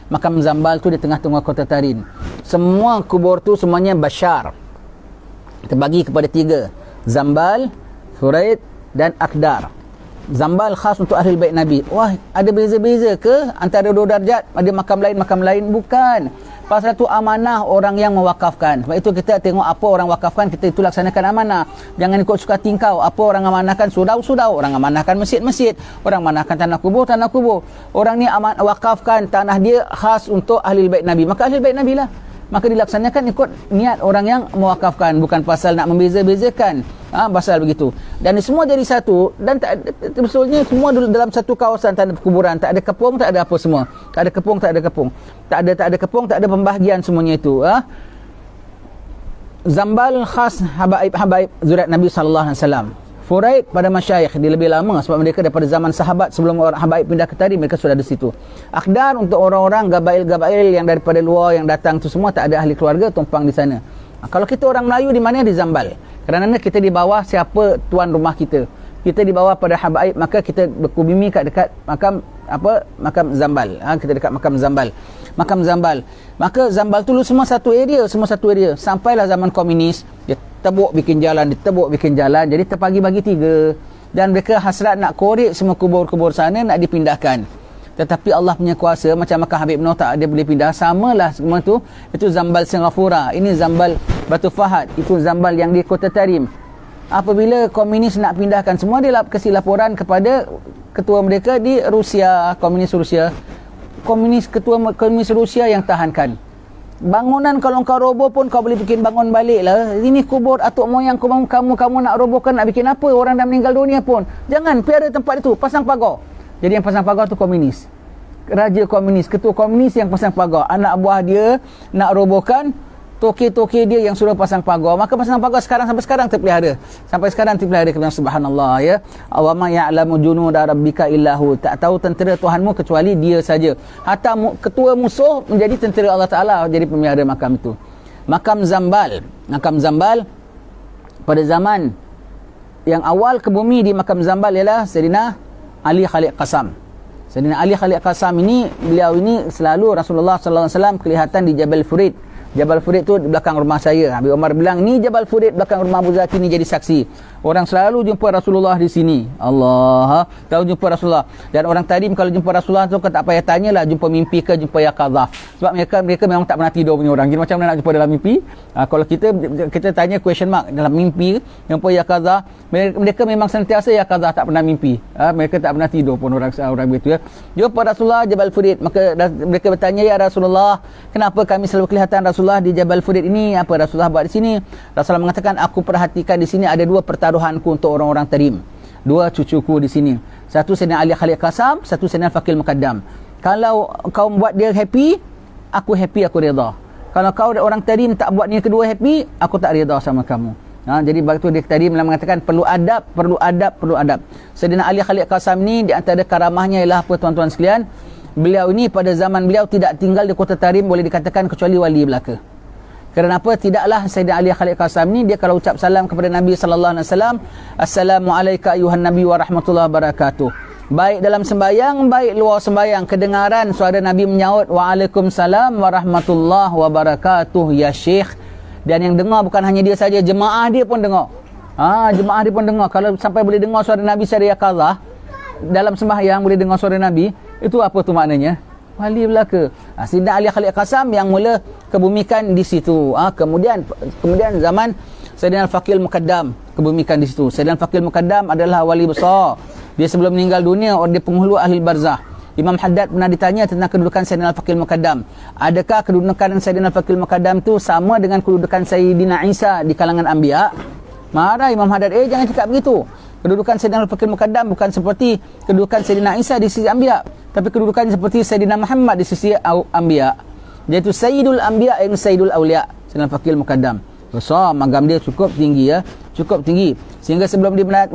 Makam Zambal tu di tengah-tengah kota Tarim. Semua kubur tu semuanya Bashar. Terbagi kepada 3. Zambal, Furaid dan Akdar. Zambal khas untuk ahli bait Nabi. Wah, ada beza-beza ke antara 2 darjat? Ada makam lain? Bukan. Pasal tu amanah orang yang mewakafkan. Sebab itu kita tengok apa orang wakafkan, kita itu laksanakan amanah. Jangan ikut suka tingkau. Apa orang amanahkan surau, orang amanahkan masjid, orang amanahkan tanah kubur. Orang ni wakafkan tanah dia khas untuk ahli bait Nabi. Maka ahli bait Nabi lah. Maka dilaksanakan ikut niat orang yang mewakafkan, bukan pasal nak membeza-bezakan. Pasal begitu. Dan semua jadi satu, dan sebetulnya semua dalam satu kawasan, tak ada kuburan, tak ada kepung, tak ada apa semua. Tak ada kepung. Tak ada kepung, tak ada pembahagian semuanya itu. Zambal khas habaib zuriat Nabi sallallahu alaihi wasallam. Furaid pada masyayikh, dia lebih lama sebab mereka daripada zaman sahabat, sebelum orang habaib pindah ke Tarim, mereka sudah ada situ. Akdar untuk orang-orang gabail-gabail yang daripada luar yang datang tu semua, tak ada ahli keluarga tumpang di sana. Kalau kita orang Melayu di mana? Di Zambal. Kerana kita di bawah siapa tuan rumah kita. Kita di bawah pada habaib, maka kita berkubimi kat dekat makam Zambal. Kita dekat makam Zambal. Maka Zambal tu semua satu area. Sampailah zaman komunis, dia tebuk bikin jalan, jadi terbagi bagi 3. Dan mereka hasrat nak korek semua kubur-kubur sana, nak dipindahkan. Tetapi Allah punya kuasa, macam makam Habib Noh tak ada boleh pindah, samalah semua tu. Itu Zambal Singapura, ini Zambal Batu Fahad, itu Zambal yang di Kota Tarim. Apabila komunis nak pindahkan semua, dia kasih laporan kepada ketua mereka di Rusia, ketua komunis Rusia yang tahankan. Bangunan kalau kau roboh pun kau boleh bikin bangun balik lah. Ini kubur atuk moyang kamu nak robohkan, nak bikin apa? Orang dah meninggal dunia pun. Jangan, piara tempat itu, pasang pagar. Jadi yang pasang pagar tu komunis. Raja komunis, ketua komunis yang pasang pagar. Anak buah dia nak robohkan, toke-toke dia yang suruh pasang pagar. Maka pasang pagar sampai sekarang terpelihara. Kemudian subhanallah ya. Awama ya'lamu junuda rabbika illahu. Tak tahu tentera Tuhanmu kecuali dia saja. Hatta ketua musuh menjadi tentera Allah Ta'ala, jadi pemelihara makam itu. Makam Zambal pada zaman yang awal ke bumi di makam Zambal ialah Sayyidina Ali Khalid Qasam. Sayyidina Ali Khalid Qasam ini, beliau ini selalu Rasulullah sallallahu alaihi wasallam kelihatan di Jabal Furid. Jabal Furid tu di belakang rumah saya. Habib Omar bilang, ni Jabal Furid belakang rumah Abu Zaki ni, jadi saksi. Orang selalu jumpa Rasulullah di sini. Allah, tahu jumpa Rasulullah. Dan orang Tarim kalau jumpa Rasulullah tu tak payah tanyalah jumpa mimpi ke jumpa yaqadzah. Sebab mereka memang tak pernah tidur punya orang. Jadi macam mana nak jumpa dalam mimpi? Kalau kita tanya question mark dalam mimpi, jumpa yaqadzah, mereka memang sentiasa yaqadzah, tak pernah mimpi. Mereka tak pernah tidur pun orang begitu ya. Jumpa Rasulullah Jabal Furid, maka mereka bertanya, ya Rasulullah, kenapa kami selalu kelihatan Rasulullah di Jabal Furid ini? Apa Rasulullah buat di sini? Rasulullah mengatakan, aku perhatikan di sini ada 2 pertaruhanku untuk orang-orang Tarim. 2 cucuku di sini. Satu Sayyidina Ali Khalid Qasam, satu Sayyidina Faqil Muqaddam. Kalau kau buat dia happy, aku reda. Kalau kau orang Tarim tak buat ni kedua happy, aku tak reda sama kamu. Jadi begitu dia Tarim mengatakan perlu adab. Sayyidina Ali Khalid Qasam ni di antara karamahnya ialah apa tuan-tuan sekalian? Beliau ini pada zaman beliau tidak tinggal di Kota Tarim, boleh dikatakan kecuali wali belaka. Kerana apa? Tidaklah Sayyidina Ali Khalid Qasam ni, dia kalau ucap salam kepada Nabi sallallahu alaihi wasallam, assalamualaikum ayuhan nabi wa rahmatullahi wabarakatuh. Baik dalam sembahyang, baik luar sembahyang, kedengaran suara Nabi menyaut waalaikumsalam warahmatullahi wabarakatuh ya Syekh. Dan yang dengar bukan hanya dia saja, jemaah dia pun dengar. Jemaah dia pun dengar. Kalau sampai boleh dengar suara Nabi secara yaqadzah dalam sembahyang, boleh dengar suara Nabi, itu apa tu maknanya? Wali belaka. Sayyidina Ali Khalid Qasam yang mula kebumikan di situ. Kemudian zaman Sayyidina Al-Faqil Muqaddam kebumikan di situ. Sayyidina Al-Faqil Muqaddam adalah wali besar. Dia sebelum meninggal dunia, dia penghulu ahli barzah. Imam Haddad pernah ditanya tentang kedudukan Sayyidina Al-Faqil Muqaddam. Adakah kedudukan Sayyidina Al-Faqil Muqaddam tu sama dengan kedudukan Sayyidina Isa di kalangan anbiya? Marah Imam Haddad, jangan cakap begitu. Kedudukan Sayyidina Al-Faqil Muqaddam bukan seperti kedudukan Sayyidina Isa di sisi anbiya, tapi kedudukannya seperti Sayyidina Muhammad di sisi anbiya, iaitu Sayyidul Anbiya yang Sayyidul Awliya. Sayyidina Al-Faqil Muqaddam besar, magam dia cukup tinggi ya, cukup tinggi, sehingga sebelum dia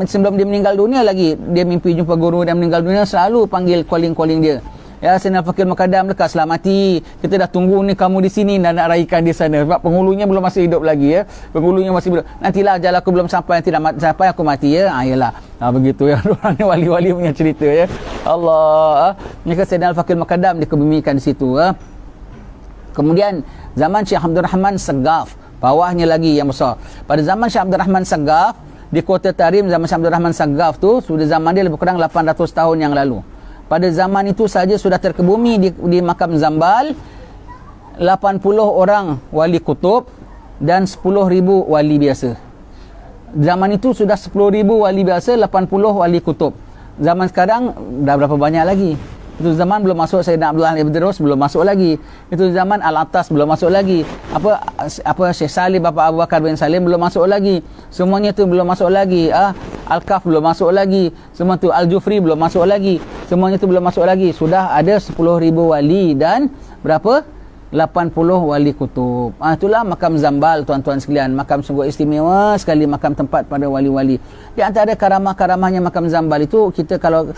meninggal dunia lagi, dia mimpi jumpa guru dan meninggal dunia, selalu panggil calling dia. ya Sayyidina Fakir Makadam lekas selamati, kita dah tunggu ni kamu di sini dan nak raikan di sana, sebab penghulunya belum masih hidup lagi ya, penghulunya masih hidup, nantilah ajal aku belum sampai, nanti dah sampai aku mati ya. Yalah, begitu ya. Orang ni wali-wali punya cerita ya. Allah, mereka Sayyidina Fakir Makadam dikebumikan di situ ya. Kemudian zaman Syekh Abdul Rahman Sagaf, bawahnya lagi yang besar. Pada zaman Syekh Abdul Rahman Sagaf di Kota Tarim, zaman Syekh Abdul Rahman Sagaf tu sudah zaman dia lebih kurang 800 tahun yang lalu. Pada zaman itu saja sudah terkebumi di makam Zambal 80 orang wali kutub dan 10,000 wali biasa. Zaman itu sudah 10,000 wali biasa, 80 wali kutub. Zaman sekarang dah berapa banyak lagi? Itu zaman belum masuk Sayyidina Abdullah Al-Ibdurus, belum masuk lagi. Itu zaman Al-Atas belum masuk lagi. Apa Syekh Salim, Bapak Abu Bakar bin Salim belum masuk lagi. Semuanya tu belum masuk lagi. Al-Kaf belum masuk lagi. Semua tu Al-Jufri belum masuk lagi. Semuanya tu belum masuk lagi. Sudah ada 10,000 wali dan berapa? 80 wali kutub. Itulah makam Zambal, tuan-tuan sekalian. Makam sungguh istimewa sekali, makam tempat pada wali-wali. Di antara karamah-karamahnya makam Zambal itu, kita kalau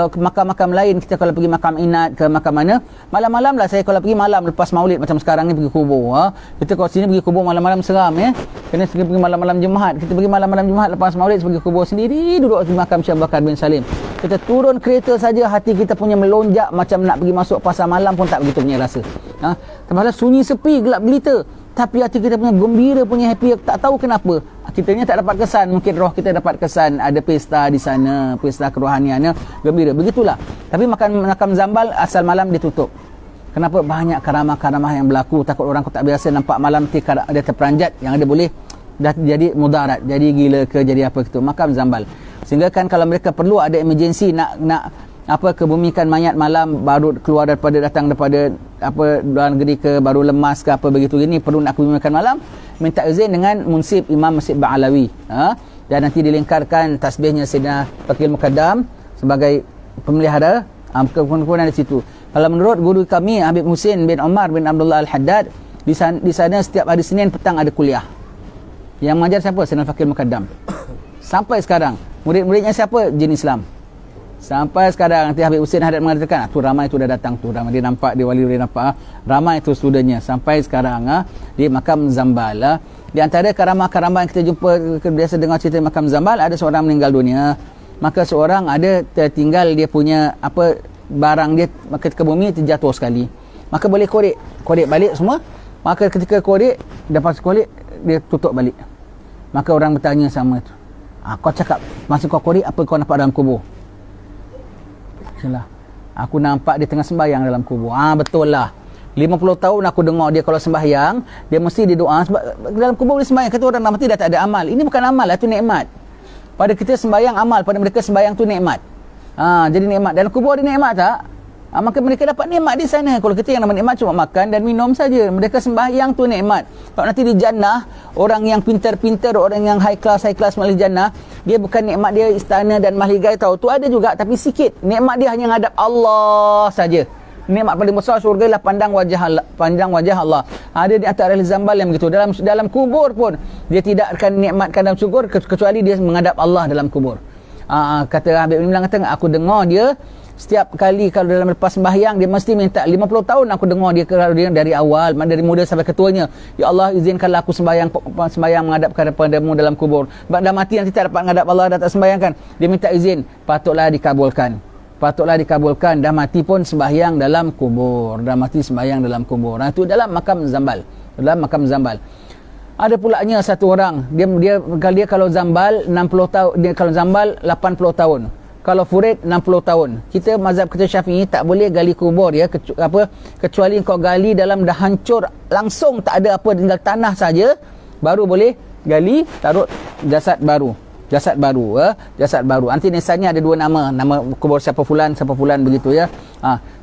ke makam-makam lain, kita kalau pergi makam Inat ke makam mana, malam-malam lah saya kalau pergi malam lepas maulid macam sekarang ni pergi kubur. Kita kalau sini pergi kubur malam-malam seram ya. Kena pergi malam-malam Jumaat. Kita pergi malam-malam Jumaat lepas maulid pergi kubur sendiri, duduk di makam Syekh Bakar bin Salim. Kita turun kereta saja hati kita punya melonjak macam nak pergi masuk pasar malam pun tak begitu punya rasa. Padahal sunyi sepi, gelap gelita, tapi hati kita punya gembira, punya happy, tak tahu kenapa. Kitanya tak dapat kesan, mungkin roh kita dapat kesan ada pesta di sana, pesta kerohaniannya, gembira. Begitulah. Tapi makam Zambal asal malam ditutup. Kenapa? Banyak karamah-karamah yang berlaku. Takut orang tak biasa nampak malam dia terperanjat, yang ada boleh dah jadi mudarat, jadi gila ke, jadi apa gitu. Makam Zambal. Sehingga kan kalau mereka perlu ada emergency nak kebumikan mayat malam, baru keluar datang daripada luar negeri ke, baru lemas ke apa begitu gini, perlu nak kebumikan malam, minta izin dengan munsib Imam Masjid Ba'alawi, dan nanti dilingkarkan tasbihnya Sayyidina Fakir Mukaddam sebagai pemelihara. Kemudian di situ, kalau menurut guru kami Habib Husin bin Umar bin Abdullah Al-Haddad, di sana setiap hari Senin petang ada kuliah. Yang mengajar siapa? Sayyidina Fakir Mukaddam. Sampai sekarang murid-muridnya siapa? Jin Islam. Sampai sekarang nanti Habib Husin Haddad mengatakan tu ramai tu dah datang tu, ramai dia nampak, dia wali dia nampak, ramai tu studennya sampai sekarang di makam Zambal. Di antara karamah-karamah yang kita jumpa, biasa dengar cerita makam Zambal, ada seorang meninggal dunia, maka seorang ada tertinggal dia punya barang dia, maka ke bumi terjatuh sekali, maka boleh korek balik semua. Maka ketika korek, dapat korek, dia tutup balik. Maka orang bertanya sama tu, kau cakap masa kau korek apa kau nampak dalam kubur? Lah, aku nampak dia tengah sembahyang dalam kubur. Betul lah. 50 tahun aku dengar dia kalau sembahyang, dia mesti dia doa sebab dalam kubur dia sembahyang. Kata orang mati dah tak ada amal. Ini bukan amal lah, itu nikmat. Pada kita sembahyang amal, pada mereka sembahyang tu nikmat. Jadi nikmat. Dalam kubur ada nikmat tak? Maka mereka dapat nikmat di sana. Kalau kita yang nama nikmat cuma makan dan minum saja. Mereka sembahyang tu nikmat. Sebab nanti di jannah, orang yang pintar-pintar, orang yang high class mahli jannah, dia bukan nikmat dia istana dan mahligai tahu. Tu ada juga tapi sikit. Nikmat dia hanya ngadap Allah saja. Nikmat paling besar syurga ialah pandang wajah Allah. Ada di antara ahli Zambal yang begitu. Dalam kubur pun dia tidak akan nikmatkan dalam syukur kecuali dia menghadap Allah dalam kubur. Kata Habib Imam kata, aku dengar dia setiap kali kalau dalam lepas sembahyang dia mesti minta 50 tahun aku dengar dia dari awal, dari muda sampai ketuanya, ya Allah izinkanlah aku sembahyang menghadap kepadamu dalam kubur. Sebab dah mati nanti tak dapat menghadap Allah, dah tak sembahyangkan, dia minta izin, patutlah dikabulkan, dah mati pun sembahyang dalam kubur, itu dalam makam Zambal. Ada pulaknya satu orang, dia kalau Zambal 60 tahun, dia kalau Zambal 80 tahun, kalau Furid 60 tahun. Kita mazhab kita Syafi'i tak boleh gali kubur ya, kecuali kau gali dalam dah hancur langsung, tak ada apa, tinggal tanah saja, baru boleh gali taruh jasad baru. Nanti nisannya ada dua nama kubur siapa fulan begitu ya.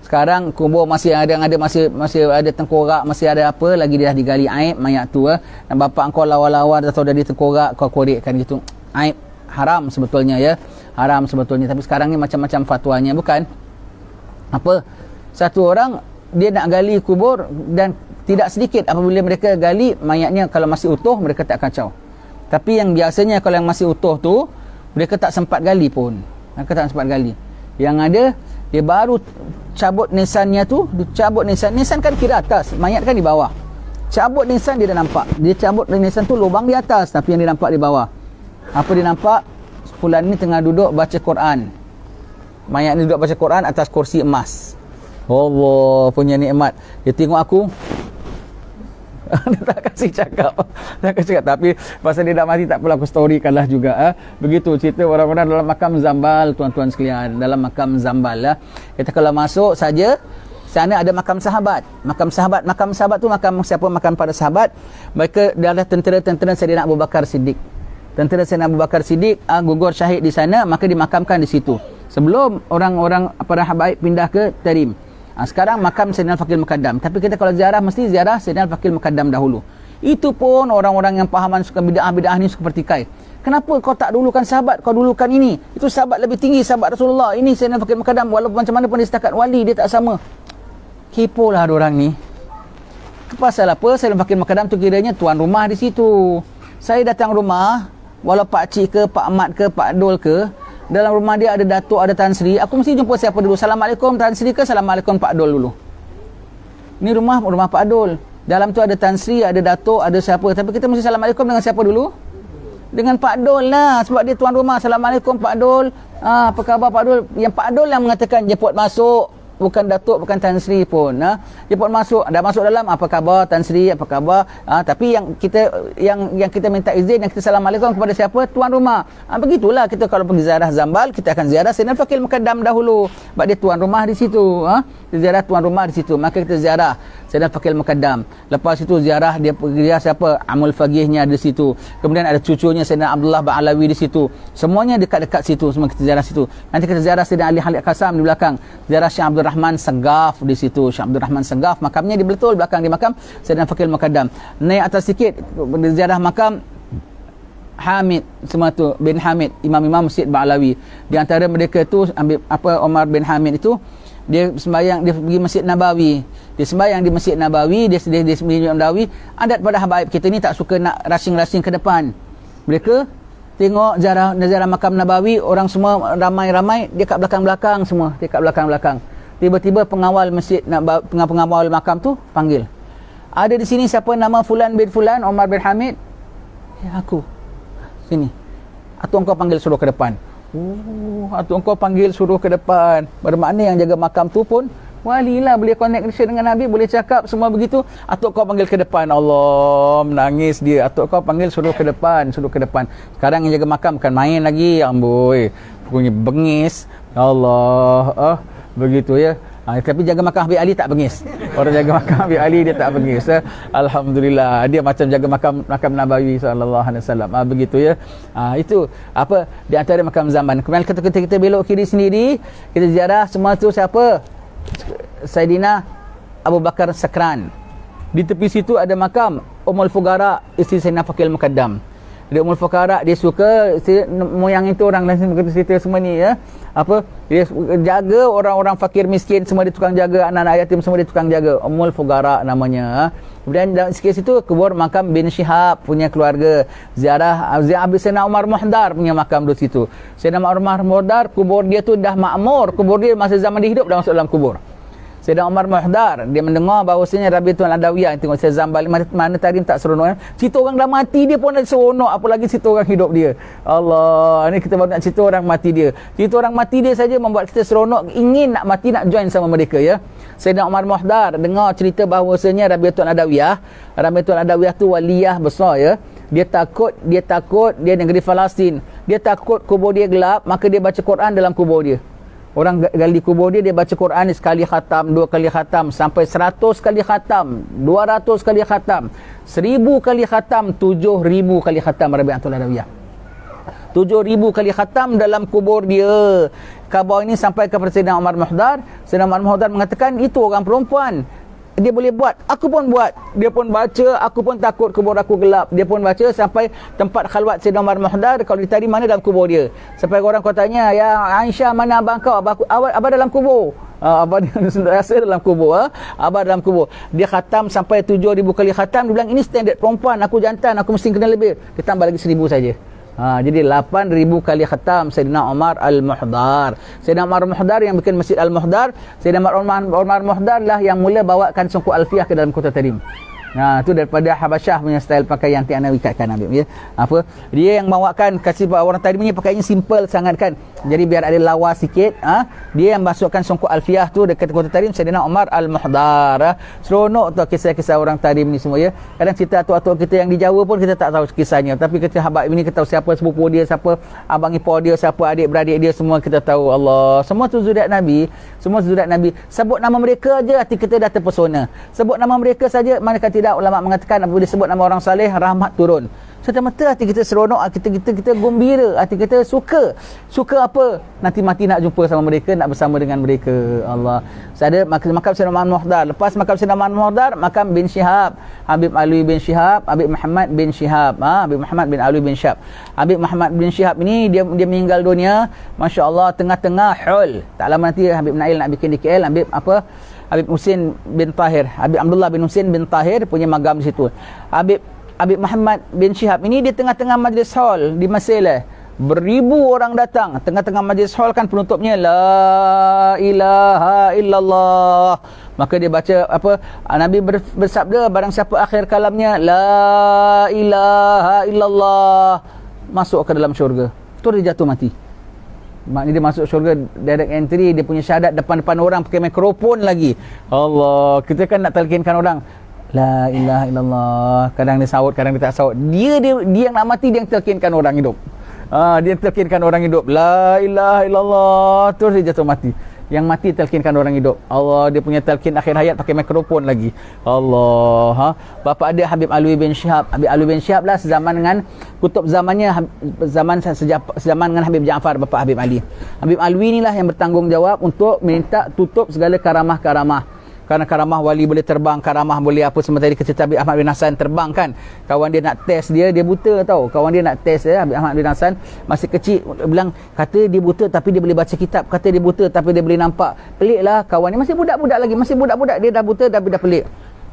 Sekarang kubur masih ada ada tengkorak, masih ada apa lagi, dia dah digali aib mayat tu dan bapak kau lawa-lawa atau dah ditengkorak, kau korekkan gitu. Aib haram sebetulnya ya. Tapi sekarang ni macam-macam fatwanya, bukan? Satu orang dia nak gali kubur dan tidak sedikit apabila mereka gali mayatnya, kalau masih utuh mereka tak kacau. Tapi yang biasanya kalau yang masih utuh tu mereka tak sempat gali pun. Yang ada Dia baru cabut nisannya tu, dia cabut nisan kan kira atas, mayat kan di bawah. Cabut nisan dia dah nampak. Dia cabut nisan tu lubang di atas, tapi yang dia nampak di bawah. Apa dia nampak? Fulan ni tengah duduk baca Quran. Mayat ni duduk baca Quran atas kursi emas. Allah punya nikmat. Dia tengok aku. Dia tak kasih cakap. Tapi pasal dia dah mati tak perlu aku storykan lah juga. Begitu cerita orang-orang dalam makam Zambal, tuan-tuan sekalian. Dalam makam Zambal. Kita kalau masuk saja, sana ada makam sahabat. Makam sahabat tu makam siapa? Makam para sahabat. Mereka adalah tentera-tentera Sayyidina Abu Bakar Siddiq. Tentera Sayyidina Abu Bakar Siddiq gugur syahid di sana, maka dimakamkan di situ. Sebelum orang-orang para habaib pindah ke Tarim. Sekarang makam Sayyidina Al-Faqih Al-Muqaddam. Tapi kita kalau ziarah, mesti ziarah Sayyidina Al-Faqih Al-Muqaddam dahulu. Itu pun orang-orang yang pahaman suka bid'ah-bid'ah ni suka pertikai. Kenapa kau tak dulukan sahabat, kau dulukan ini? Itu sahabat lebih tinggi, sahabat Rasulullah. Ini Sayyidina Al-Faqih Al-Muqaddam, walaupun macam mana pun dia setakat wali, dia tak sama. Kepo lah diorang ni. Pasal apa? Sayyidina Al-Faqih Al-Muqaddam tu kiranya tuan rumah di situ. Saya datang rumah, walau Pak Cik ke, Pak Mat ke, Pak Dol ke, dalam rumah dia ada Datuk, ada Tan Sri, aku mesti jumpa siapa dulu? Assalamualaikum Tan Sri ke Assalamualaikum Pak Dol dulu? Ni rumah Pak Dol. Dalam tu ada Tan Sri, ada Datuk, ada siapa. Tapi kita mesti Assalamualaikum dengan siapa dulu? Dengan Pak Dol lah. Sebab dia tuan rumah. Assalamualaikum Pak Dol. Apa khabar Pak Dol? Yang Pak Dol yang mengatakan jemput masuk. Bukan Datuk, bukan Tan Sri pun. Jemput masuk. Dah masuk dalam, apa khabar Tan Sri, apa khabar. Tapi yang kita minta izin, yang kita Assalamualaikum kepada siapa? Tuan rumah. Begitulah kita kalau pergi ziarah Zambal, kita akan ziarah Sayyidina Al-Faqih Al-Muqaddam dahulu. Sebab dia tuan rumah di situ. Kita ziarah tuan rumah di situ. Maka kita ziarah Sayyidina Al-Faqih Al-Muqaddam. Lepas itu ziarah dia siapa? Amul Faqihnya di situ. Kemudian ada cucunya Sayyidina Abdullah Ba'alawi di situ. Semuanya dekat-dekat situ. Semua kita ziarah situ. Nanti kita ziarah Sayyidina Ali Khalid Qasam di belakang. Ziarah Syekh Abdul Rahman Segaf di situ. Syekh Abdul Rahman Segaf, makamnya di betul belakang di makam Sayyidina Al-Faqih Al-Muqaddam. Naik atas sikit ziarah makam Hamid, semua tu bin Hamid, imam-imam Masjid Ba'alawi. Di antara mereka tu ambil Omar bin Hamid itu, dia sembahyang, dia pergi Masjid Nabawi. Dia sembahyang di Masjid Nabawi, dia sembahyang Nabawi. Adat pada habaib kita ni tak suka nak rushing ke depan. Mereka tengok ziarah makam Nabawi, orang semua ramai-ramai, dia kat belakang-belakang semua, dia kat belakang-belakang. Tiba-tiba pengawal masjid, pengawal makam tu panggil. Ada di sini siapa nama Fulan bin Fulan, Omar bin Hamid? Ya, aku. Sini. Atau engkau panggil suruh ke depan. Atau engkau panggil suruh ke depan. Bermakna yang jaga makam tu pun wali lah, boleh connection dengan Nabi, boleh cakap semua begitu. Atau kau panggil ke depan. Allah, menangis dia. Atau kau panggil suruh ke depan, suruh ke depan. Sekarang yang jaga makam bukan main lagi, amboi. Punya bengis. Allah, begitu ya. Tapi jaga makam Habib Ali tak bengis. Orang jaga makam Habib Ali dia tak bengis. Alhamdulillah, dia macam jaga makam Nabawi sallallahu alaihi wasallam. Begitu ya. Itu apa di antara makam zaman. Kemudian kita belok kiri sendiri, kita ziarah semua tu siapa? Sayyidina Abu Bakar Sakran. Di tepi situ ada makam Ummul Fuqara, isteri Sayyidina Al-Faqih Al-Muqaddam. Dia Ummul Fuqara, dia suka moyang itu orang lain cerita semua ni ya. Dia jaga orang-orang fakir miskin, semua dia tukang jaga, anak-anak yatim semua dia tukang jaga. Ummul Fuqara namanya. Kemudian dalam sikit situ kubur makam bin Syihab punya keluarga. Ziarah Sayyidina Umar Muhdar punya makam di situ. Sayyidina Umar Muhdar, kubur dia tu dah makmur, kubur dia masa zaman dia hidup dah masuk dalam kubur. Sayyidina Umar Muhdar, dia mendengar bahawasanya Rabi'atul Adawiyah, tengok saya Zambal mana Tarim tak seronok. Cerita orang dah mati dia pun dah seronok, apalagi cerita orang hidup dia. Allah, ni kita baru nak cerita orang mati dia. Cerita orang mati dia saja membuat kita seronok, ingin nak mati, nak join sama mereka ya. Sayyidina Umar Muhdar dengar cerita bahawasanya Rabi'atul Adawiyah tu waliyah besar ya. Dia takut dia negeri Palestin. Dia takut kubur dia gelap, maka dia baca Quran dalam kubur dia. Orang gali kubur dia baca Quran sekali khatam, 2 kali khatam, sampai 100 kali khatam, 200 kali khatam, 1000 kali khatam, 7000 kali khatam Rabi'atul Adawiyah. 7000 kali khatam dalam kubur dia. Khabar ini sampai kepada Sayyidina Umar Muhdar. Sayyidina Umar Muhdar mengatakan, itu orang perempuan, dia boleh buat, aku pun buat. Dia pun baca, aku pun takut kubur aku gelap. Dia pun baca sampai tempat khalwat Sayyidina Umar Muhdar, kalau ditari mana dalam kubur dia. Sampai orang kau tanya, ya Aisyah, mana abang kau? Abang dalam kubur. Abang rasa dalam kubur. Abang dalam kubur. Dia khatam sampai 7000 kali khatam. Dia bilang, ini standard perempuan, aku jantan, aku mesti kena lebih. Dia tambah lagi 1000 saja. Jadi 8,000 kali khatam Sayyidina Umar Al-Muhdar. Sayyidina Umar Al-Muhdar yang bikin Masjid Al-Muhdar. Sayyidina Umar Al-Muhdar lah yang mula bawakan songkok alfiah ke dalam kota Tarim. Itu daripada Habasyah punya style pakai yang Tiana ikatkan Habib ya. Dia yang bawakan, kasih orang Tarim ni pakainya simple sangat kan. Jadi biar ada lawa sikit, dia yang masukkan songkok alfiah tu dekat kota Tarim Sayyidina Umar Al-Muhdar. Seronok tu kisah-kisah orang Tarim ni semua ya. Kadang cerita atuk-atuk kita yang di Jawa pun kita tak tahu kisahnya, tapi kita Habib ni kita tahu siapa sepupu dia, siapa abang ipar dia, siapa adik-beradik dia, semua kita tahu. Allah, semua tu zuriat Nabi, semua zuriat Nabi. Sebut nama mereka aja hati kita dah terpesona. Sebut nama mereka saja, mana kata tidak, ulama mengatakan apabila disebut nama orang saleh, rahmat turun. Serta-merta hati kita seronok, kita gembira, hati kita suka apa? Nanti mati nak jumpa sama mereka, nak bersama dengan mereka. Allah. Ada makam Sayyidina Umar Muhdar. Lepas makam Sayyidina Umar Muhdar, makam bin Syihab, Habib Alwi bin Syihab, Habib Muhammad bin Syihab, Habib Muhammad bin Alwi bin Syihab. Habib Muhammad bin Syihab ini dia meninggal dunia, masya-Allah, tengah-tengah haul. Tak lama nanti Habib Nail nak bikin di KL, Habib Husin bin Tahir, Habib Abdullah bin Husin bin Tahir punya magam di situ. Habib Muhammad bin Syihab ini di tengah-tengah majlis hall di Masalah. Beribu orang datang. Tengah-tengah majlis hall kan penutupnya La ilaha illallah. Maka dia baca Nabi bersabda, barang siapa akhir kalamnya La ilaha illallah, masuk ke dalam syurga. Tu dia jatuh mati. Maknanya dia masuk syurga direct entry, dia punya syahadat depan-depan orang pakai mikrofon lagi. Allah, kita kan nak talqinkan orang La ilaha illallah. Kadang dia saut, kadang dia tak saut. Dia yang nak mati, dia yang talqinkan orang hidup. Dia talqinkan orang hidup La ilaha illallah, terus dia jatuh mati. Yang mati talqinkan orang hidup. Allah, dia punya talqin akhir hayat pakai mikrofon lagi. Allah. Bapa ada Habib Alwi bin Syihab. Habib Alwi bin Syihab lah sezaman dengan kutub zamannya, sezaman dengan Habib Ja'far, bapa Habib Ali. Habib Alwi inilah yang bertanggungjawab untuk minta tutup segala karamah-karamah. Karena karamah wali boleh terbang, karamah boleh apa semua. Tadi kata Habib Ahmad bin Hasan terbang kan. Kawan dia nak test dia buta tau. Kawan dia nak test Habib Ahmad bin Hasan masih kecil, bilang kata dia buta tapi dia boleh baca kitab, kata dia buta tapi dia boleh nampak. Pelik lah kawan dia, masih budak-budak lagi, masih budak-budak dia dah buta tapi dah pelik.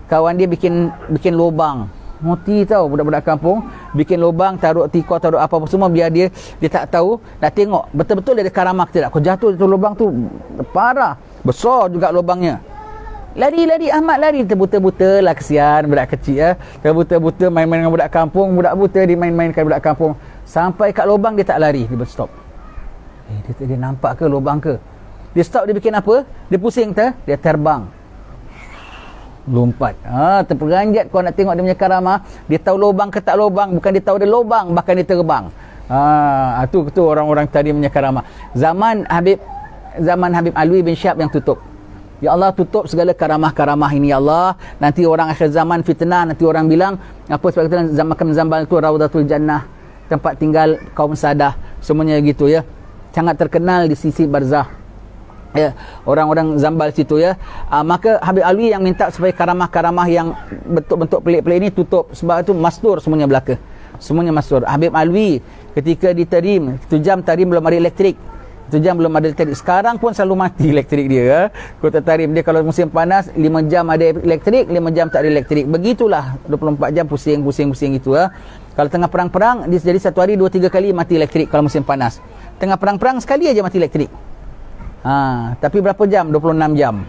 Kawan dia bikin lubang. Moti tau budak-budak kampung, bikin lubang, taruh tikar, taruh apa-apa semua biar dia tak tahu, nak tengok betul-betul dia ada karamah ke tidak. Kau jatuh itu lubang tu parah, besar juga lubangnya. Lari Ahmad lari, terbuta-buta lah, kesian budak kecil ya. Terbuta-buta main-main dengan budak kampung, budak buta dia main-mainkan budak kampung. Sampai kat lubang dia tak lari, dia berstop. Dia nampak ke lubang ke? Dia stop, dia bikin apa? Dia pusing dia terbang. Lompat. Terperanjat kau nak tengok dia punya karamah. Dia tahu lubang ke tak lubang, bukan dia tahu ada lubang, bahkan dia terbang. Tu orang-orang tadi punya karamah. Zaman Habib Alwi bin Syihab yang tutup. Ya Allah, tutup segala karamah-karamah ini ya Allah. Nanti orang akhir zaman fitnah, nanti orang bilang apa sebab kata makam Zambal itu Raudatul Jannah, tempat tinggal kaum sadah, semuanya gitu ya. Sangat terkenal di sisi barzah. Ya, orang-orang Zambal situ ya. Maka Habib Alwi yang minta supaya karamah-karamah yang bentuk-bentuk pelik-pelik ini tutup, sebab itu mastur semuanya belaka. Semuanya mastur. Habib Alwi ketika di Tarim, 1 jam Tarim belum ada elektrik. 1 jam belum ada elektrik. Sekarang pun selalu mati elektrik dia ya. Kota Tarim dia kalau musim panas 5 jam ada elektrik, 5 jam tak ada elektrik. Begitulah 24 jam pusing gitu ya. Kalau tengah perang-perang dia jadi satu hari 2-3 kali mati elektrik kalau musim panas. Tengah perang-perang sekali aja mati elektrik. Tapi berapa jam? 26 jam.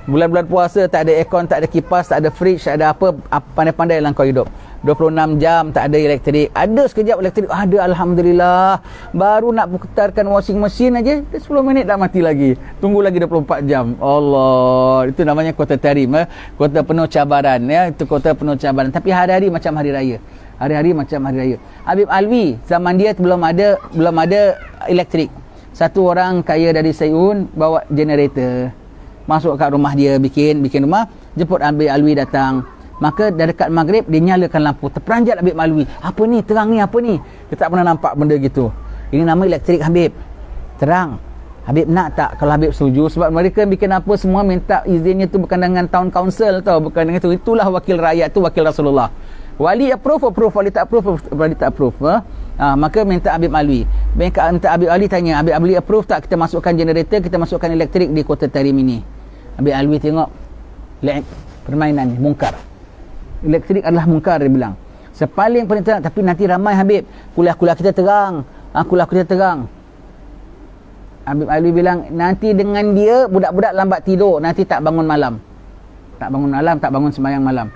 Bulan-bulan puasa tak ada aircon, tak ada kipas, tak ada fridge, tak ada apa, pandai-pandai lah kau hidup. 26 jam tak ada elektrik. Ada sekejap elektrik, ada, alhamdulillah. Baru nak putarkan washing machine aja 10 minit dah mati lagi. Tunggu lagi 24 jam. Allah, itu namanya kota Tarim kota penuh cabaran ya. Itu kota penuh cabaran, tapi hari-hari macam hari raya. Hari-hari macam hari raya. Habib Alwi zaman dia belum ada elektrik. Satu orang kaya dari Sayun bawa generator, masuk kat rumah dia, bikin rumah, jemput Habib Alwi datang. Maka dah dekat maghrib dia nyalakan lampu. Terperanjat Habib Alwi. Apa ni? Terang ni apa ni? Dia tak pernah nampak benda gitu. Ini nama elektrik Habib. Terang. Habib nak tak? Kalau Habib setuju, sebab mereka bikin apa semua minta izinnya tu bukan dengan town council tau, bukan dengan itu. Itulah wakil rakyat tu, wakil Rasulullah. Wali approve, wali tak approve, maka minta Habib Alwi. Minta Habib Alwi tanya, Habib Alwi approve tak kita masukkan generator, kita masukkan elektrik di kota Tarim ini? Habib Alwi tengok permainan ni mungkar. Elektrik adalah mungkar, dia bilang. Sepaling terang. Tapi nanti ramai Habib, kuliah-kuliah kita terang. Kuliah kita terang. Habib Alwi bilang, nanti dengan dia budak-budak lambat tidur, nanti tak bangun malam. Tak bangun malam, tak bangun sembahyang malam.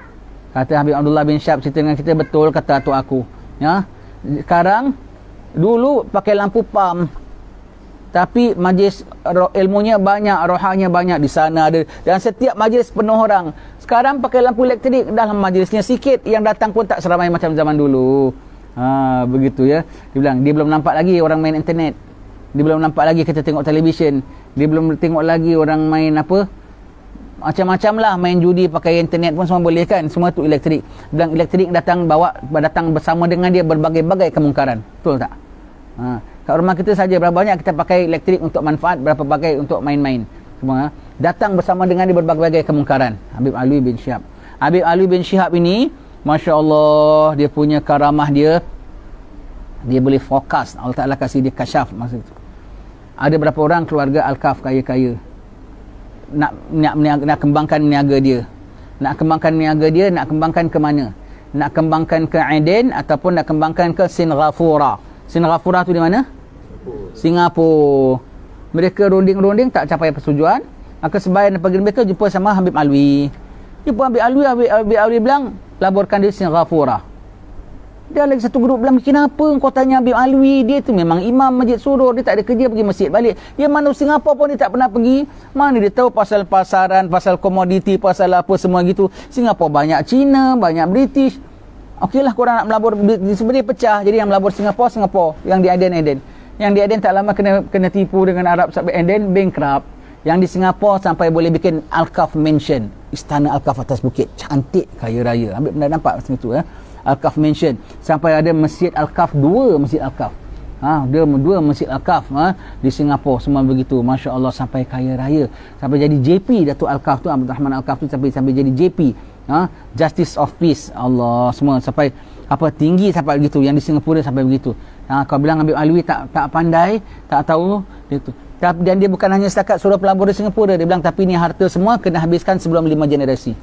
Kata Habib Abdullah bin Syab cerita dengan kita, betul kata atuk aku. Ya. Sekarang dulu pakai lampu pam. Tapi majlis ilmunya banyak, rohanya banyak di sana ada. Dan setiap majlis penuh orang. Sekarang pakai lampu elektrik, dalam majlisnya sikit, yang datang pun tak seramai macam zaman dulu. Begitu ya. Dia bilang, dia belum nampak lagi orang main internet. Dia belum nampak lagi kita tengok televisyen. Dia belum tengok lagi orang main apa, macam-macam lah, main judi pakai internet pun semua boleh kan. Semua tu elektrik. Dia bilang elektrik datang bersama dengan dia berbagai-bagai kemungkaran. Betul tak? Kat rumah kita saja berapa banyak kita pakai elektrik untuk manfaat, berapa bagai untuk main-main. Semua datang bersama dengan dia berbagai-bagai kemungkaran. Habib Alwi bin Syihab. Habib Alwi bin Syihab ini, Masya Allah, dia punya karamah dia boleh fokus. Allah Ta'ala kasih dia kasyaf masa itu. Ada berapa orang keluarga Al-Kaf kaya-kaya nak kembangkan niaga dia. Nak kembangkan niaga dia, nak kembangkan ke mana? Nak kembangkan ke Aden ataupun nak kembangkan ke Singapura. Singapura tu di mana? Singapura. Mereka runding-runding tak capai persetujuan. Maka sebaik pergi mereka jumpa sama Habib Alwi. Jumpa Habib Alwi, Habib Alwi bilang, laborkan di Singapura. Dia lagi satu grup bilang, kenapa kau tanya Habib Alwi? Dia tu memang imam masjid Surur, dia tak ada kerja pergi masjid balik. Dia mana Singapura pun dia tak pernah pergi. Mana dia tahu pasal pasaran, pasal komoditi, pasal apa semua gitu. Singapura banyak Cina, banyak British. Okeylah korang nak melabur, sebenarnya pecah. Jadi yang melabur Singapura, yang di Aden. Yang di Aden tak lama kena tipu dengan Arab sampai Aden bankrupt. Yang di Singapura sampai boleh bikin Al-Kaf Mansion, istana Al-Kaf atas bukit, cantik, kaya raya. Ambil pernah nampak macam tu ya. Al-Kaf Mansion. Sampai ada Masjid Al-Kaf, dua Masjid Al-Kaf. Dia dua Masjid Al-Kaf di Singapura, semua begitu. Masya Allah, sampai kaya raya. Sampai jadi JP Datuk Al-Kaf tu, Abdul Rahman Al-Kaf tu sampai jadi JP. Justice of Peace. Allah, semua sampai apa tinggi sampai begitu. Yang di Singapura sampai begitu. Kau bilang Habib Alwi tak pandai, tak tahu dia tu. Dan dia bukan hanya setakat suruh pelabur di Singapura. Dia bilang tapi ni harta semua kena habiskan sebelum 5 generasi.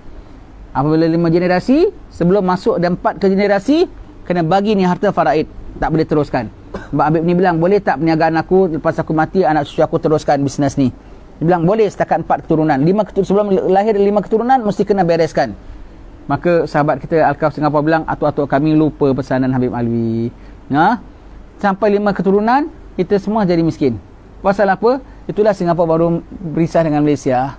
Apabila 5 generasi, sebelum masuk dan 4 ke generasi, kena bagi ni harta faraid, tak boleh teruskan. Mbak Habib ni bilang, boleh tak perniagaan aku lepas aku mati, anak cucu aku teruskan bisnes ni? Dia bilang boleh setakat 4 keturunan. Sebelum lahir 5 keturunan mesti kena bereskan. Maka sahabat kita Al-Kaf Singapura bilang, atuk-atuk kami lupa pesanan Habib Alwi. Sampai 5 keturunan, kita semua jadi miskin. Pasal apa? Itulah Singapura baru berisah dengan Malaysia.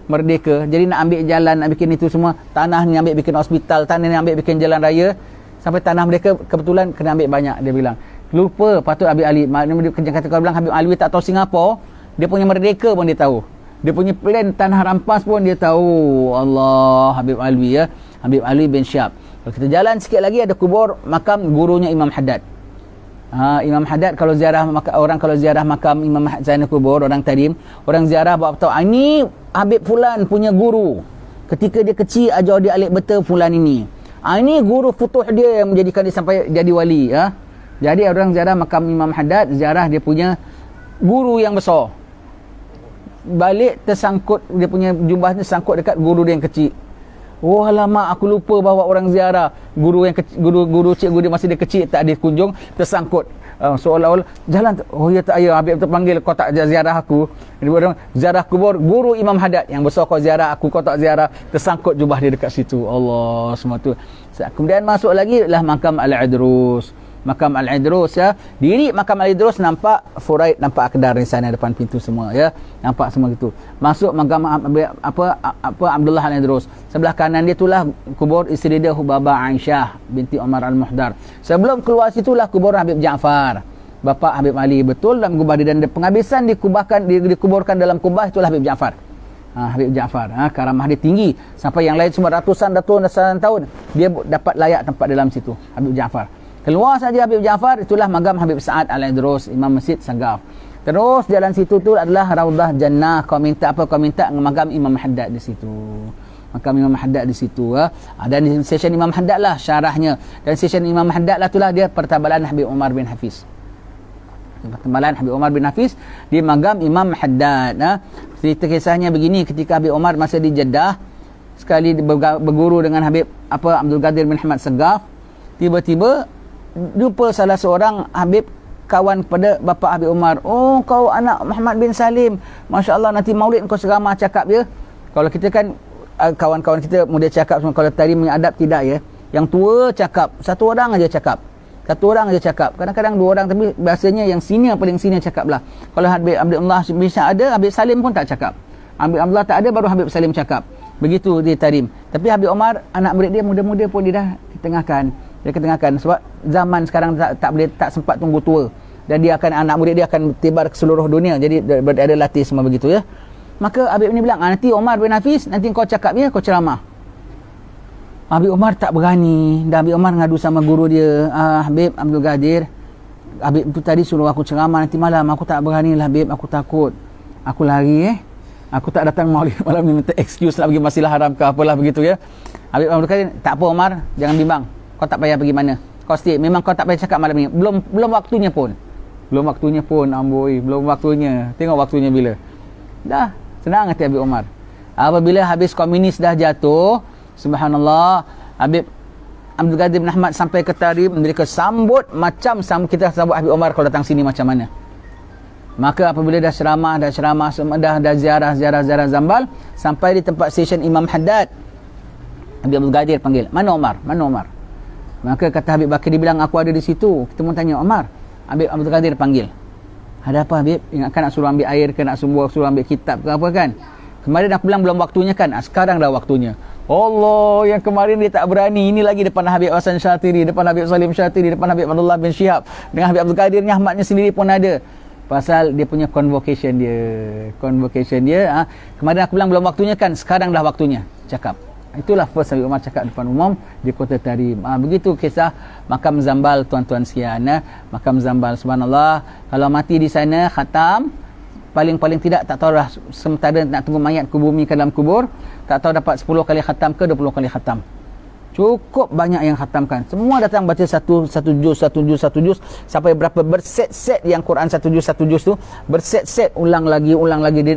Merdeka. Jadi nak ambil jalan, nak bikin itu semua. Tanah ni ambil bikin hospital, tanah ni ambil bikin jalan raya. Sampai tanah mereka kebetulan kena ambil banyak, dia bilang. Lupa patut Habib Alwi. Maknanya kata kau bilang Habib Alwi tak tahu Singapura, dia punya merdeka pun dia tahu. Dia punya plan tanah rampas pun dia tahu. Allah, Habib Alwi ya. Habib Alwi bin Syihab. Kalau kita jalan sikit lagi ada kubur makam gurunya Imam Haddad. Imam Haddad kalau ziarah kalau ziarah makam Imam Zainal Kubur, orang Tarim, orang ziarah bawa tahu ini Habib Fulan punya guru. Ketika dia kecil ajar dia alif beta Fulan ini. Ini guru futuh dia yang menjadikan dia sampai jadi wali ya. Jadi orang ziarah makam Imam Haddad, ziarah dia punya guru yang besar. Balik tersangkut, dia punya jubah tersangkut dekat guru dia yang kecil. Oh alamak, aku lupa bawa orang ziarah guru yang guru cikgu dia masih dia kecil, tak ada kunjung, tersangkut. Seolah-olah jalan tu, oh ya tak, ya Habib terpanggil, kau tak ziarah aku. Dia orang ziarah kubur guru Imam Haddad yang besar, kau ziarah aku, kau tak ziarah, tersangkut jubah dia dekat situ. Allah, semua tu. Kemudian masuk lagi lah makam Al-Idrus. Makam Al-Idrus ya. Diri makam Al-Idrus nampak Furaid, nampak Akdar di sana depan pintu semua ya. Nampak semua gitu. Masuk makam Abdullah Al-Idrus. Sebelah kanan dia itulah kubur isteri dia Hubabah Aisyah binti Umar Al-Muhdar. Sebelum keluar situlah kubur Habib Ja'far, bapa Habib Ali. Betul dalam kubah dia, dan penghabisan dikuburkan dalam kubah itulah Habib Ja'far. Habib Ja'far, karamah dia tinggi sampai yang lain semua ratusan tahun dia dapat layak tempat dalam situ. Habib Ja'far keluar saja Habib Ja'far, itulah magam Habib Sa'ad Al-Idrus, Imam Masjid Sagaf. Terus jalan situ tu adalah Raudah Jannah. Kau minta apa? Kau minta magam Imam Haddad di situ. Makam Imam Haddad di situ dan di session Imam Haddad lah syarahnya. Dan session Imam Haddad lah itulah dia pertabalan Habib Umar bin Hafiz. Pertabalan Habib Umar bin Hafiz di magam Imam Haddad. Cerita kisahnya begini, ketika Habib Umar masih di Jeddah, sekali berguru dengan Habib Abdul Qadir bin Ahmad Sagaf. tiba-tiba jumpa salah seorang Habib, kawan kepada bapa Habib Umar. Oh, kau anak Muhammad bin Salim, Masya Allah, nanti maulid kau ceramah cakap je. Kalau kita kan kawan-kawan kita muda cakap semua, kalau tadi punya adab tidak ya. Yang tua cakap, satu orang aja cakap. Kadang-kadang dua orang, tapi biasanya yang senior, paling senior cakap lah. Kalau Habib Abdullah bisa ada, Habib Salim pun tak cakap. Habib Abdullah tak ada, baru Habib Salim cakap. Begitu dia tarim. Tapi Habib Umar, anak murid dia muda-muda pun dia dah ketengahkan. Sebab zaman sekarang tak sempat tunggu tua. Dan dia akan, anak murid dia akan tibar ke seluruh dunia. Jadi ada latih semua begitu ya. Maka Habib ni bilang, nanti Umar bin Hafiz, nanti kau cakap ya, kau ceramah. Habib Umar tak berani. Dan Habib Umar ngadu sama guru dia, Habib Abdul Qadir, Habib tu tadi suruh aku ceramah nanti malam, aku tak berani lah Habib, aku takut, aku lari aku tak datang maulid malam ni, minta excuse lah, pergi Masjidil Haram ke apalah begitu ya. Habib Abdul Qadir, tak apa Umar, jangan bimbang, kau tak payah pergi mana, kau stay, memang kau tak payah cakap malam ni, belum waktunya pun amboi, belum waktunya, tengok waktunya bila. Dah senang hati Habib Umar. Apabila habis komunis dah jatuh, subhanallah, Habib Abdul Qadir bin Ahmad sampai ke Tarim, mereka sambut macam kita sambut Habib Umar kalau datang sini macam mana. Maka apabila dah ceramah, dah ziarah Zambal, sampai di tempat stesen Imam Haddad, Habib Abdul Qadir panggil, mana Umar? Maka kata Habib Bakar, dia bilang aku ada di situ. Kita pun tanya Umar. Habib Abdul Qadir panggil, ada apa Habib? Ingatkan nak suruh ambil air ke, nak suruh ambil kitab ke apa kan? Kemarin aku bilang belum waktunya kan, sekarang dah waktunya. Allah, yang kemarin dia tak berani, ini lagi depan Habib Hasan Syatiri, depan Habib Salim Syatiri, depan Habib Abdullah bin Syihab, dengan Habib Abdul Qadir ni, Ahmadnya sendiri pun ada. Pasal dia punya convocation dia. Kemarin aku bilang belum waktunya kan, sekarang dah waktunya cakap. Itulah first Habib Umar cakap depan umum di Kota Tarim. Begitu kisah makam Zambal, tuan-tuan sekalian. Makam Zambal, subhanallah, kalau mati di sana khatam, paling tidak tak tahu dah, sementara nak tunggu mayat ke bumi ke dalam kubur, tak tahu dapat 10 kali khatam ke 20 kali khatam. Cukup banyak yang khatamkan. Semua datang baca satu juz sampai berapa berset-set yang Quran satu juz tu, berset-set ulang lagi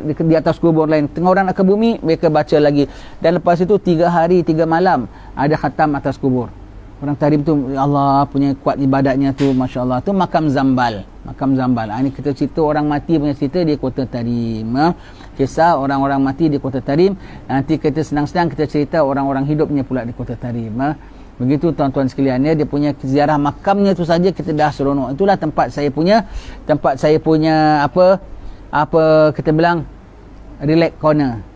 di atas kubur lain. Tengah orang nak ke bumi, mereka baca lagi. Dan lepas itu 3 hari 3 malam ada khatam atas kubur. Orang Tarim tu, Allah punya kuat ibadatnya tu, Masya Allah. Tu makam Zambal. Ini kita cerita orang mati punya cerita di Kota Tarim. Kisah orang-orang mati di Kota Tarim. Nanti kita senang-senang kita cerita orang-orang hidupnya pula di Kota Tarim. Begitu tuan-tuan sekalian ya, dia punya ziarah makamnya tu saja kita dah seronok. Itulah tempat saya punya apa kita bilang relax corner.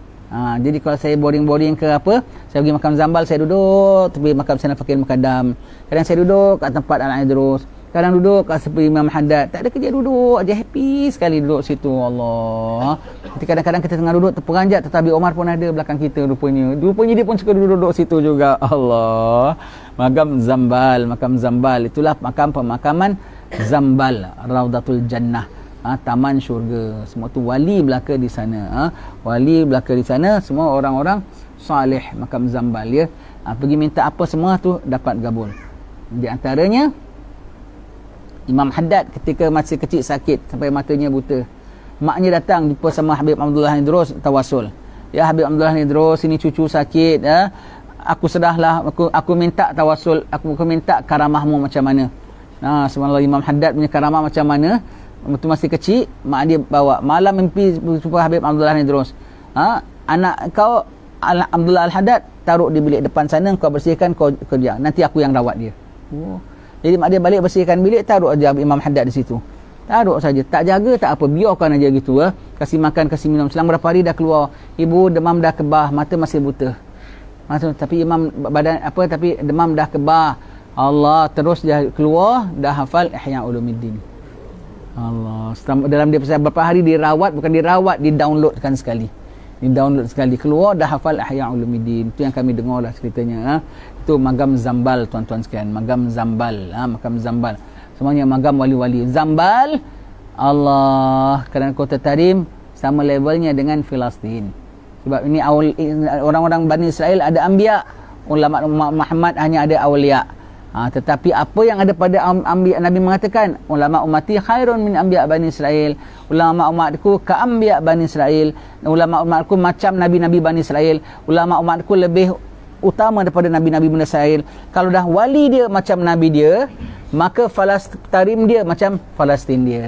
Jadi kalau saya boring ke apa, saya pergi makam Zambal, saya duduk tepi makam Sayyidina Fakir Mukaddam. Kadang saya duduk kat tempat Al Idrus, kadang duduk kat sepi Imam Haddad. Tak ada kerja, duduk aja, happy sekali duduk situ. Allah. Nanti kadang-kadang kita tengah duduk terperanjat, tetapi Omar pun ada belakang kita rupanya dia pun suka duduk situ juga. Allah. Makam Zambal itulah makam pemakaman Zambal, Raudatul Jannah. Taman syurga. Semua tu wali belaka di sana. Semua orang-orang salih makam Zambal ya. Pergi minta apa semua tu dapat gabul. Di antaranya Imam Haddad ketika masih kecil sakit sampai matanya buta. Maknya datang jumpa sama Habib Abdullah Idrus tawasul. Ya Habib Abdullah Idrus, ini cucu sakit ya. Aku sedahlah, aku minta tawasul, aku minta karamahmu macam mana. Subhanallah, Imam Haddad punya karamah macam mana? Waktu masih kecil, mak dia bawa malam mimpi jumpa Habib Abdullah Idrus. Anak kau Abdullah Al-Haddad taruh di bilik depan sana, kau bersihkan, kau kerja, nanti aku yang rawat dia. Jadi mak dia balik bersihkan bilik, taruh aja Imam Haddad di situ. Taruh saja, tak jaga tak apa, biarkan aja gitu. Kasih makan, kasih minum. Selang berapa hari dah keluar, ibu demam dah kebah, mata masih buta. Tapi imam badan tapi demam dah kebah. Allah, terus dia keluar, dah hafal Ihya Ulumuddin. Allah, dalam dia beberapa hari dirawat, bukan dirawat, di-downloadkan sekali. Keluar dah hafal Ihya Ulumuddin. Itu yang kami dengar lah ceritanya. Itu Magam Zambal, tuan-tuan sekalian. Magam Zambal. Semuanya magam wali-wali. Zambal, Allah, kerana Kota Tarim sama levelnya dengan Filastin. Sebab ini orang-orang Bani Israel ada anbiya. Ulama Muhammad hanya ada awliya. Tetapi apa yang ada pada anbiya, Nabi mengatakan ulama ummati khairun min anbiya Bani Israel. Ulama umatku ka anbiya Bani Israel. Ulama umatku macam nabi-nabi Bani Israel. Ulama umatku lebih utama daripada nabi-nabi Melayu. Kalau dah wali dia macam nabi dia, maka tarim dia macam Palestin dia.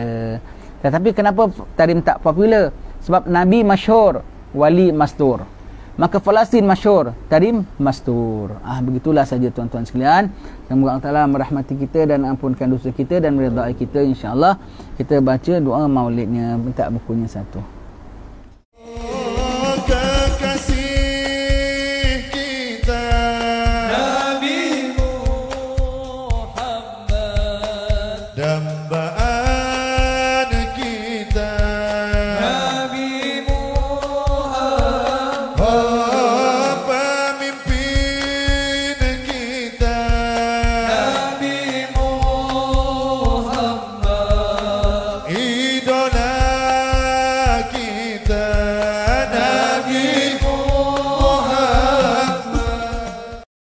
Tetapi kenapa tarim tak popular? Sebab nabi masyhur, wali mastur. Maka Palestin masyhur, tarim mastur. Begitulah saja tuan-tuan sekalian. Semoga Allah Taala merahmati kita dan ampunkan dosa kita dan meridai kita, insya-Allah. Kita baca doa maulidnya, minta bukunya satu.